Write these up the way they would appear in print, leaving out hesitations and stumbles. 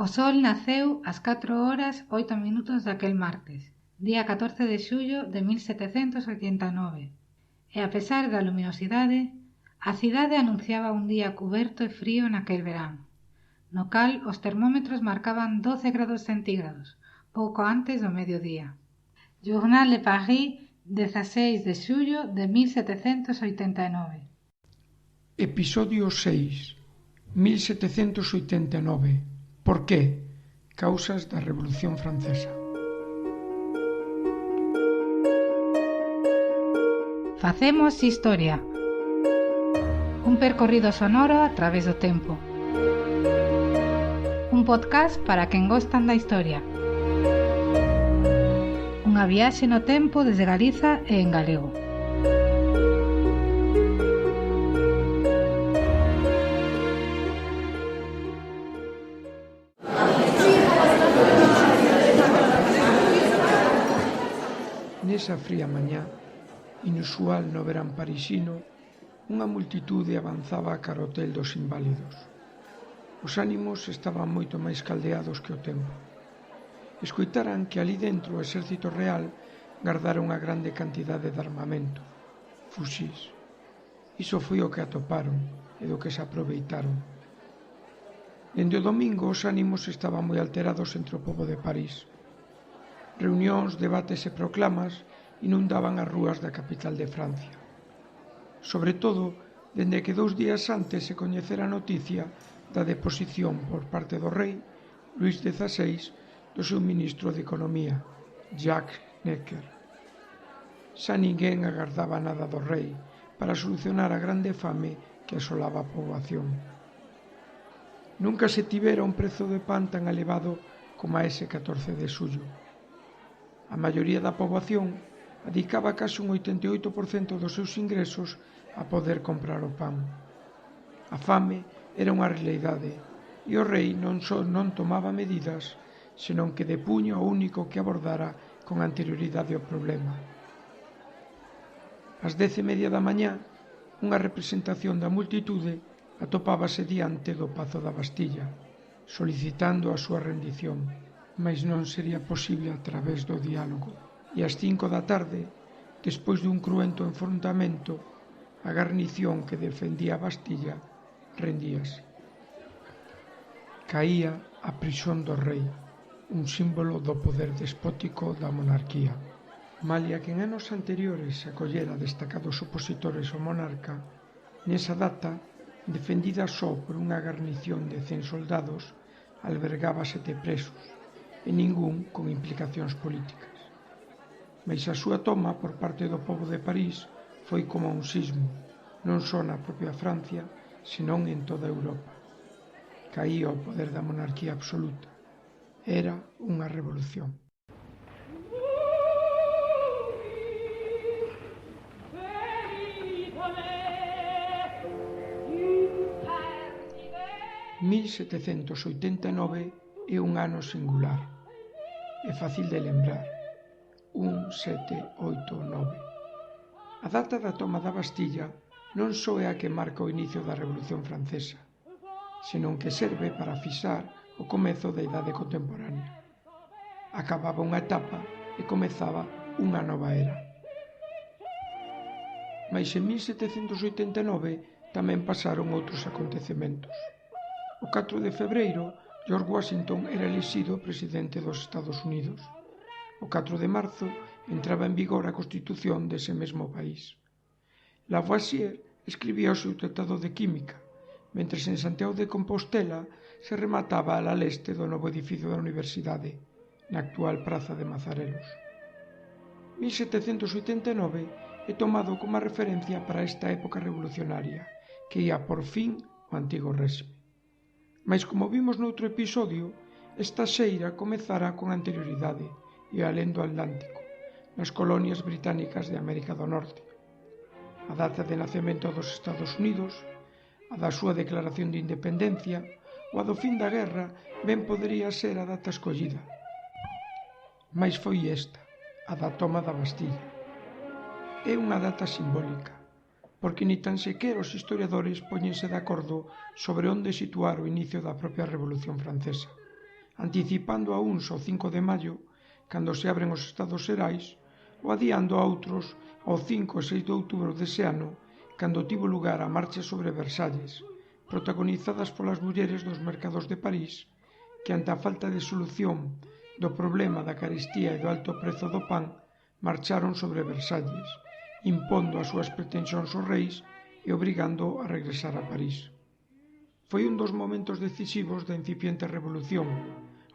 O sol naceu ás 4:08 daquel martes, día 14 de xullo de 1789, e a pesar da luminosidade, a cidade anunciaba un día cuberto e frío naquel verán, no cal os termómetros marcaban 12 grados centígrados, pouco antes do mediodía. Journal de Paris, 16 de xullo de 1789. Episodio 6. 1789. Por qué? Causas da Revolución Francesa. Facemos historia. Un percorrido sonoro a través do tempo. Un podcast para quen gostan da historia. Unha viaxe no tempo desde Galiza e en galego. Nesa fría mañá, inusual no verán parisino, unha multitude avanzaba cara ao hotel dos inválidos. Os ánimos estaban moito máis caldeados que o tempo. Escoitaran que ali dentro o exército real gardara unha grande cantidade de armamento, fuxís. Iso foi o que atoparon e do que se aproveitaron. Dende o domingo os ánimos estaban moi alterados entre o pobo de París. Reunións, debates e proclamas inundaban as rúas da capital de Francia. Sobre todo, dende que 2 días antes se coñecera a noticia da deposición por parte do rei Luís XVI do seu ministro de Economía, Jacques Necker. Xa ninguén agardaba nada do rei para solucionar a grande fame que asolaba a poboación. Nunca se tivera un prezo de pan tan elevado como a ese 14 de xullo. A maioría da poboación adicaba case un 88% dos seus ingresos a poder comprar o pan. A fame era unha realidade e o rei non só non tomaba medidas, senón que de puño o único que abordara con anterioridade o problema. Ás 10:30 da mañá, unha representación da multitude atopábase diante do Pazo da Bastilla, solicitando a súa rendición, mais non sería posible a través do diálogo. E ás 5 da tarde, despois dun cruento enfrontamento, a garnición que defendía a Bastilla rendíase. Caía a prisión do rei, un símbolo do poder despótico da monarquía. Malia que en anos anteriores acollera destacados opositores ao monarca, nesa data, defendida só por unha garnición de 100 soldados, albergaba 7 presos, e ningún con implicacións políticas. Mais a súa toma por parte do pobo de París foi como un sismo, non só na propia Francia, senón en toda Europa. Caía o poder da monarquía absoluta. Era unha revolución. «1789 é un ano singular. É fácil de lembrar. 1789. A data da toma da Bastilla non só é a que marca o inicio da Revolución Francesa, senón que serve para fixar o comezo da Idade Contemporánea. Acababa unha etapa e comezaba unha nova era. Mais en 1789 tamén pasaron outros acontecementos. O 4 de febreiro, George Washington era elixido presidente dos Estados Unidos. O 4 de marzo entraba en vigor a Constitución dese mesmo país. Lavoisier escribía o seu tratado de química, mentres en Santiago de Compostela se remataba a la leste do novo edificio da Universidade, na actual Praza de Mazarelos. 1789 é tomado como referencia para esta época revolucionaria, que ia por fin o antigo réxime. Mais como vimos noutro episodio, esta xeira comezara con anterioridade e alén do Atlántico, nas colonias británicas de América do Norte. A data de nacemento dos Estados Unidos, a da súa declaración de independencia ou a do fin da guerra ben podería ser a data escollida. Mais foi esta, a da toma da Bastilla. É unha data simbólica, porque ni tan sequera os historiadores póñense de acordo sobre onde situar o inicio da propia Revolución Francesa. anticipando a uns ao 5 de maio, cando se abren os Estados Xerais, ou adiando a outros ao 5 e 6 de outubro dese ano, cando tivo lugar a marcha sobre Versalles, protagonizadas polas mulleres dos mercados de París, que ante a falta de solución do problema da carestía e do alto prezo do pan, marcharon sobre Versalles, impondo as súas pretensións aos reis e obrigando a regresar a París. Foi un dos momentos decisivos da incipiente revolución,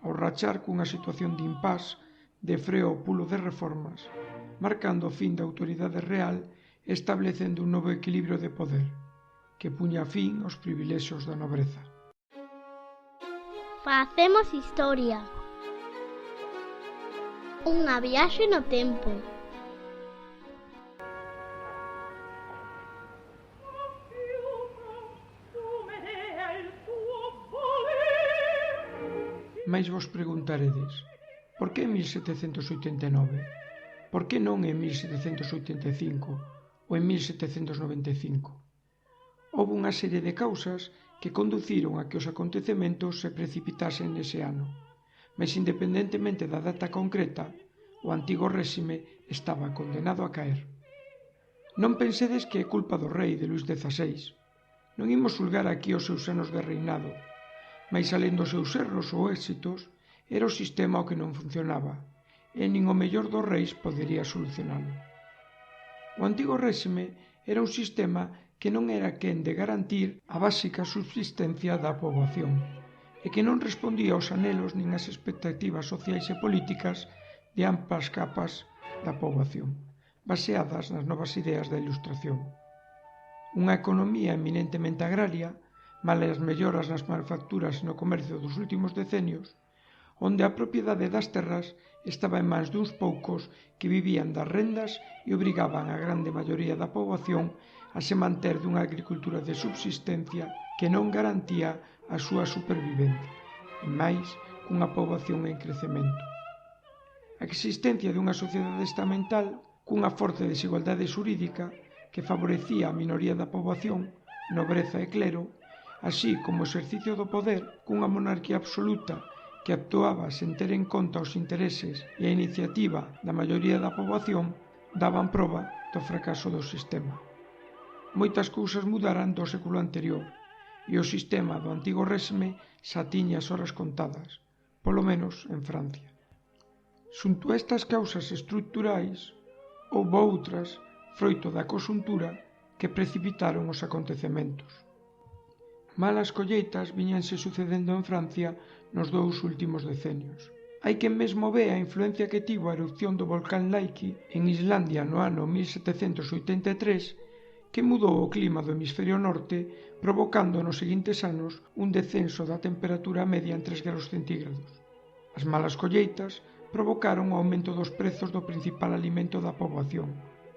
ao rachar cunha situación de impás, de freo ao pulo de reformas, marcando o fin da autoridade real e establecendo un novo equilibrio de poder, que puña fin aos privilexios da nobreza. Facemos historia. Unha viaxe no tempo. Mais vos preguntaredes, por que en 1789? Por que non en 1785 ou en 1795? Houve unha serie de causas que conduciron a que os acontecementos se precipitasen nese ano, mas independentemente da data concreta, o antigo réxime estaba condenado a caer. Non pensedes que é culpa do rei de Luís XVI. Non imos xulgar aquí os seus anos de reinado, mais alén dos seus erros ou éxitos, era o sistema o que non funcionaba, e nin o mellor dos reis podería solucionalo. O antigo réxime era un sistema que non era quen de garantir a básica subsistencia da poboación, e que non respondía aos anhelos nin ás expectativas sociais e políticas de amplas capas da poboación, baseadas nas novas ideas da Ilustración. Unha economía eminentemente agraria, malas melloras nas manufacturas e no comercio dos últimos decenios, onde a propiedade das terras estaba en mans duns poucos que vivían das rendas e obrigaban a grande maioría da poboación a se manter dunha agricultura de subsistencia que non garantía a súa supervivencia, e máis cunha poboación en crecemento. A existencia dunha sociedade estamental cunha forte desigualdade xurídica que favorecía a minoría da poboación, nobreza e clero, así como o exercicio do poder cunha monarquía absoluta que actuaba sen ter en conta os intereses e a iniciativa da maioría da poboación, daban proba do fracaso do sistema. Moitas cousas mudaran do século anterior, e o sistema do antigo réxime xa tiña as horas contadas, polo menos en Francia. Xunto a estas causas estruturais, houbo outras, froito da conxuntura, que precipitaron os acontecementos. Malas colleitas viñanse sucedendo en Francia nos 2 últimos decenios. Hai quen mesmo ve a influencia que tivo a erupción do volcán Laiki en Islandia no ano 1783, que mudou o clima do hemisferio norte, provocando nos seguintes anos un descenso da temperatura media en 3 graus centígrados. As malas colleitas provocaron o aumento dos prezos do principal alimento da poboación,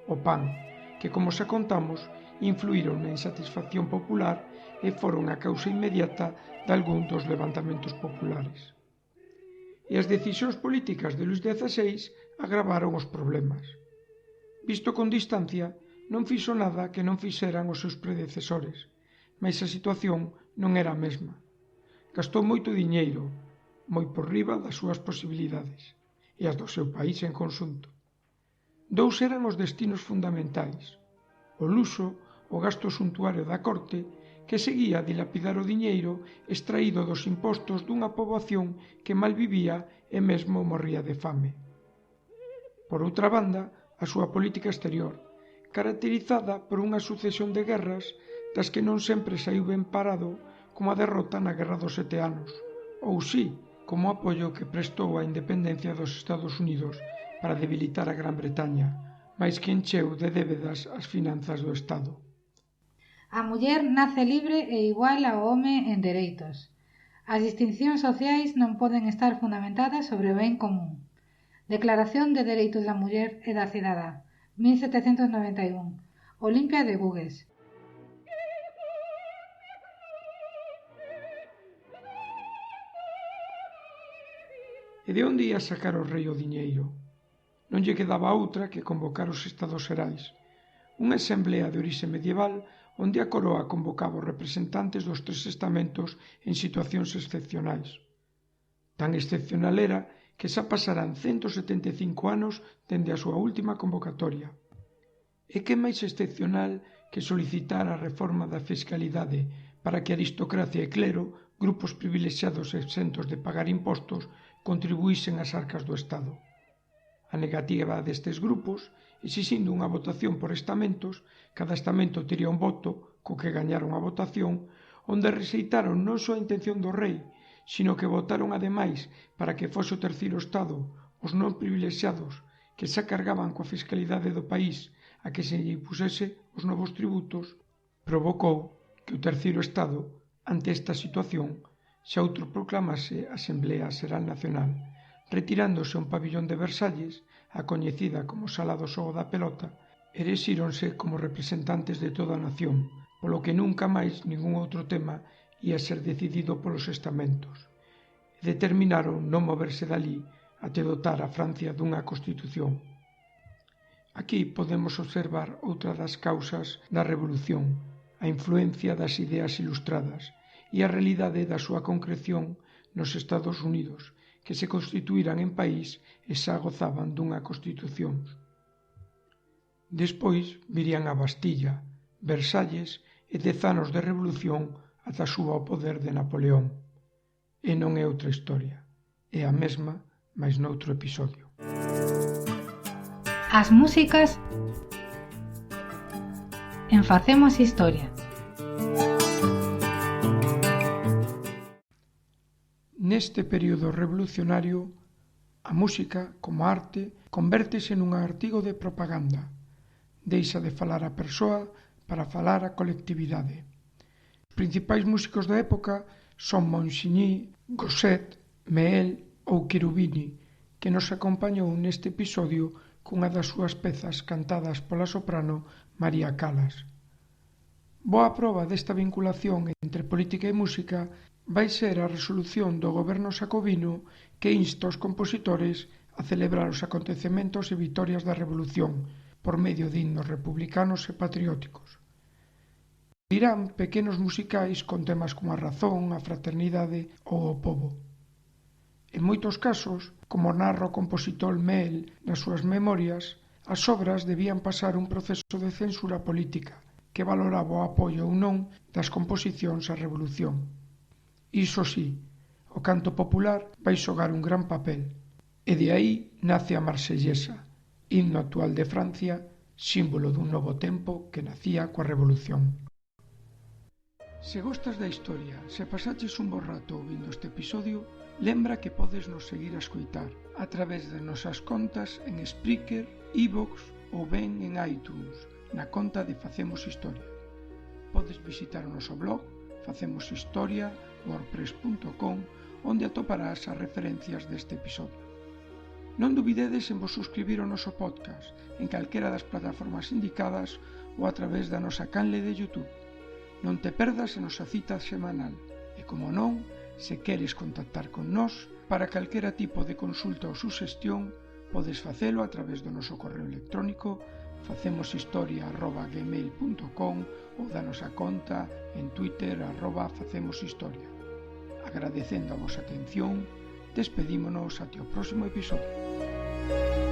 o pan, que, como xa contamos, influíron na insatisfacción popular e foron a causa inmediata de algún dos levantamentos populares. E as decisións políticas de Luís XVI agravaron os problemas. Visto con distancia, non fixo nada que non fixeran os seus predecesores, mas a situación non era a mesma. Gastou moito diñeiro, moi por riba das súas posibilidades, e as do seu país en conxunto. 2 eran os destinos fundamentais: o luxo, o gasto suntuario da corte, que seguía a dilapidar o diñeiro extraído dos impostos dunha poboación que mal vivía e mesmo morría de fame. Por outra banda, a súa política exterior, caracterizada por unha sucesión de guerras das que non sempre saiu ben parado, como a derrota na Guerra dos 7 anos, ou si, como o apoio que prestou á independencia dos Estados Unidos para debilitar a Gran Bretaña, mais que encheu de débedas as finanzas do Estado. A muller nace libre e igual ao home en dereitos. As distincións sociais non poden estar fundamentadas sobre o ben común. Declaración de Dereitos da Muller e da Cidadá, 1791. Olimpia de Gouges. E de onde ia sacar o rei o diñeiro? Non lle quedaba outra que convocar os Estados Xerais, unha asemblea de orixe medieval onde a coroa convocaba os representantes dos 3 estamentos en situacións excepcionais. Tan excepcional era que xa pasarán 175 anos dende a súa última convocatoria. E que máis excepcional que solicitar a reforma da fiscalidade para que a aristocracia e clero, grupos privilexiados e exentos de pagar impostos, contribuísen ás arcas do Estado. A negativa destes grupos, exixindo unha votación por estamentos, cada estamento tería un voto co que gañaron a votación, onde rexeitaron non só a intención do rei, sino que votaron ademais para que fose o terceiro Estado, os non privilexiados, que xa cargaban coa fiscalidade do país a que se lle impusese os novos tributos, provocou que o terceiro Estado, ante esta situación, xa autoproclamase a Asamblea Xeral Nacional, retirándose a un pabillón de Versalles, a coñecida como Sala do Xogo da Pelota, erixíronse como representantes de toda a nación, polo que nunca máis ningún outro tema ia ser decidido polos estamentos. E determinaron non moverse dali até dotar a Francia dunha constitución. Aquí podemos observar outra das causas da revolución, a influencia das ideas ilustradas e a realidade da súa concreción nos Estados Unidos, que se constituíran en país e xa gozaban dunha constitución. Despois virían a Bastilla, Versalles e 10 anos de revolución ata a suba ao poder de Napoleón. E non é outra historia, é a mesma, mais noutro episodio. As músicas en Facemos Historia. Neste período revolucionario, a música, como arte, convértese nun artigo de propaganda. Deixa de falar a persoa para falar a colectividade. Os principais músicos da época son Monsigny, Gosset, Meel ou Cherubini, que nos acompañou neste episodio cunha das súas pezas cantadas pola soprano María Callas. Boa proba desta vinculación entre política e música vai ser a resolución do goberno xacobino que insta aos compositores a celebrar os acontecementos e vitorias da revolución por medio de himnos republicanos e patrióticos. Dirán pequenos musicais con temas como a razón, a fraternidade ou o pobo. En moitos casos, como narra o compositor Meel nas súas memorias, as obras debían pasar un proceso de censura política que valoraba o apoio ou non das composicións á revolución. Iso sí, o canto popular vai xogar un gran papel, e de aí nace a Marsellesa, himno actual de Francia, símbolo dun novo tempo que nacía coa revolución. Se gostas da historia, se pasaches un bo rato ouvindo este episodio, lembra que podes nos seguir a escoitar a través de nosas contas en Spreaker, iVoox ou ben en iTunes, na conta de Facemos Historia. Podes visitar o noso blog facemoshistoria.wordpress.com, onde atoparás as referencias deste episodio. Non dubidedes en vos suscribir ao noso podcast en calquera das plataformas indicadas ou a través da nosa canle de YouTube. Non te perdas a nosa cita semanal e, como non, se queres contactar con nós para calquera tipo de consulta ou suxestión, podes facelo a través do noso correo electrónico facemoshistoria@gmail.com ou da nosa conta en Twitter @facemoshistoria. Agradecendo a vosa atención, despedímonos até o próximo episodio.